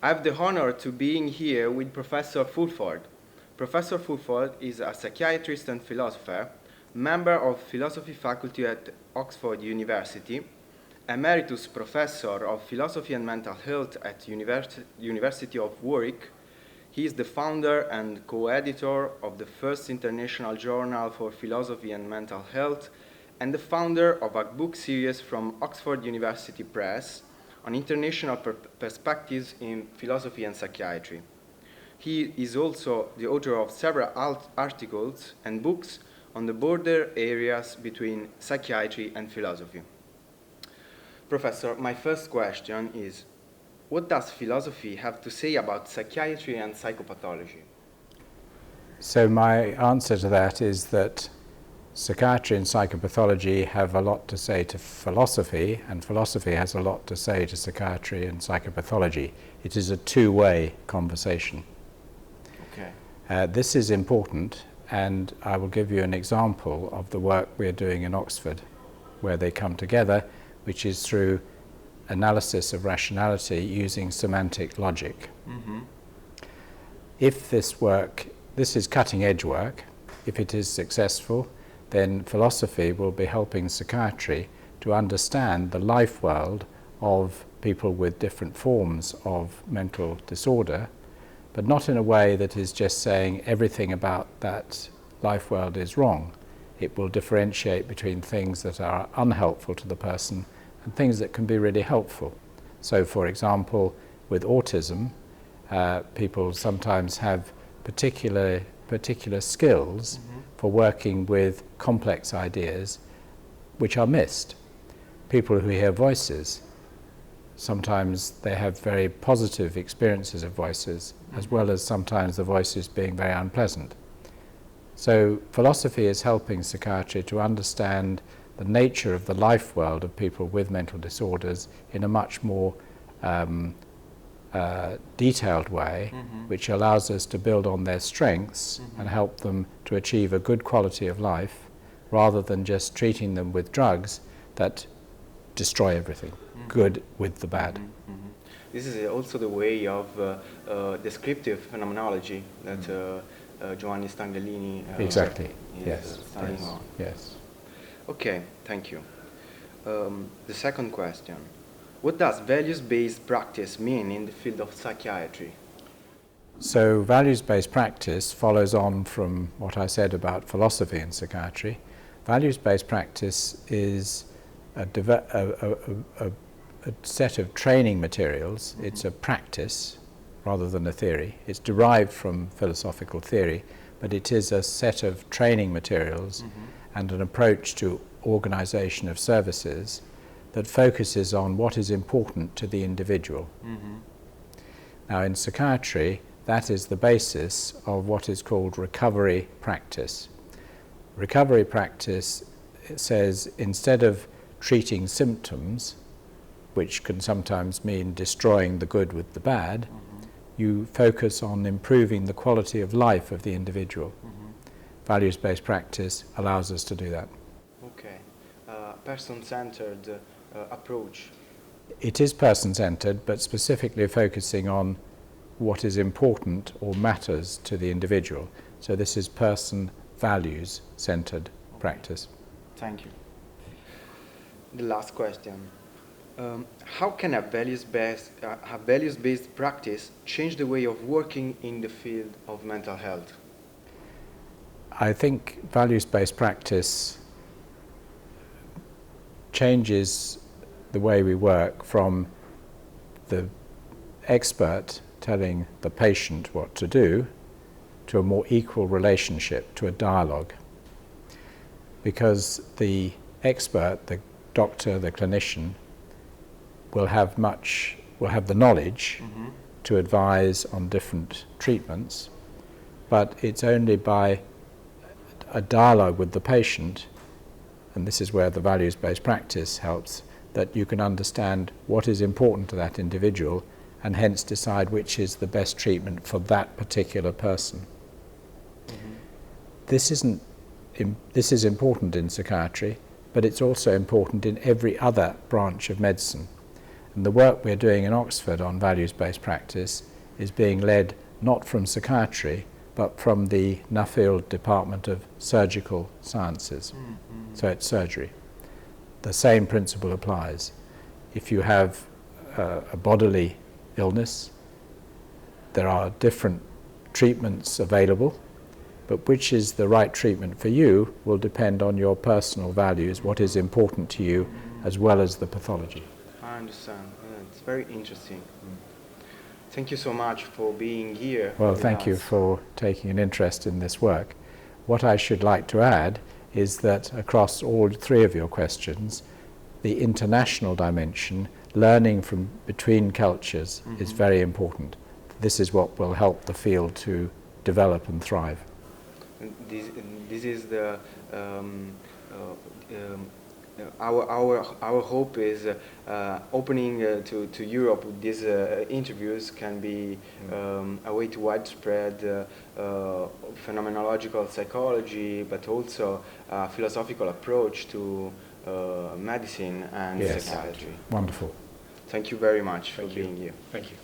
I have the honor to being here with Professor Fulford. Professor Fulford is a psychiatrist and philosopher, member of philosophy faculty at Oxford University, emeritus professor of philosophy and mental health at University of Warwick. He is the founder and co-editor of the first international journal for philosophy and mental health, and the founder of a book series from Oxford University Press on international perspectives in philosophy and psychiatry. He is also the author of several articles and books on the border areas between psychiatry and philosophy. Professor, my first question is, what does philosophy have to say about psychiatry and psychopathology? So my answer to that is that psychiatry and psychopathology have a lot to say to philosophy, and philosophy has a lot to say to psychiatry and psychopathology. It is a two-way conversation. Okay. This is important, and I will give you an example of the work we're doing in Oxford, where they come together, which is through analysis of rationality using semantic logic. Mm-hmm. If this is cutting-edge work. If it is successful, then philosophy will be helping psychiatry to understand the life world of people with different forms of mental disorder, but not in a way that is just saying everything about that life world is wrong. It will differentiate between things that are unhelpful to the person and things that can be really helpful. So, for example, with autism, people sometimes have particular skills Mm-hmm. for working with complex ideas which are missed. People who hear voices, sometimes they have very positive experiences of voices, as well as sometimes the voices being very unpleasant. So philosophy is helping psychiatry to understand the nature of the life world of people with mental disorders in a much more detailed way, Mm-hmm. which allows us to build on their strengths Mm-hmm. and help them to achieve a good quality of life, rather than just treating them with drugs that destroy everything, Mm-hmm. good with the bad. Mm-hmm. Mm-hmm. This is also the way of descriptive phenomenology that Giovanni Stanghellini Exactly. is Yes. studying Yes. on. Yes. Okay, thank you. The second question. What does values-based practice mean in the field of psychiatry? So values-based practice follows on from what I said about philosophy in psychiatry. Values-based practice is a set of training materials. Mm-hmm. It's a practice rather than a theory. It's derived from philosophical theory, but it is a set of training materials Mm-hmm. and an approach to organization of services that focuses on what is important to the individual. Mm-hmm. Now, in psychiatry, that is the basis of what is called recovery practice. Recovery practice, it says, instead of treating symptoms, which can sometimes mean destroying the good with the bad, Mm-hmm. you focus on improving the quality of life of the individual. Mm-hmm. Values-based practice allows us to do that. Okay. Person-centered approach. It is person-centered, but specifically focusing on what is important or matters to the individual. So this is person values-centered practice. Thank you. The last question. How can a values-based practice change the way of working in the field of mental health? I think values-based practice changes the way we work from the expert telling the patient what to do to a more equal relationship, to a dialogue. Because the expert, the doctor, the clinician, will have the knowledge Mm-hmm. to advise on different treatments, but it's only by a dialogue with the patient, and this is where the values-based practice helps, that you can understand what is important to that individual and hence decide which is the best treatment for that particular person. Mm-hmm. This is important in psychiatry, but it's also important in every other branch of medicine. And the work we're doing in Oxford on values-based practice is being led not from psychiatry, but from the Nuffield Department of Surgical Sciences. So it's surgery. The same principle applies. If you have a bodily illness, there are different treatments available, but which is the right treatment for you will depend on your personal values, what is important to you, as well as the pathology. I understand. It's very interesting. Thank you so much for being here. Well, thank you for taking an interest in this work. What I should like to add is that across all three of your questions, the international dimension, learning from between cultures, is very important. This is what will help the field to develop and thrive. This is the our hope is opening to Europe. These interviews can be a way to widespread phenomenological psychology, but also a philosophical approach to medicine and psychiatry. Wonderful. Thank you very much for being here. Thank you.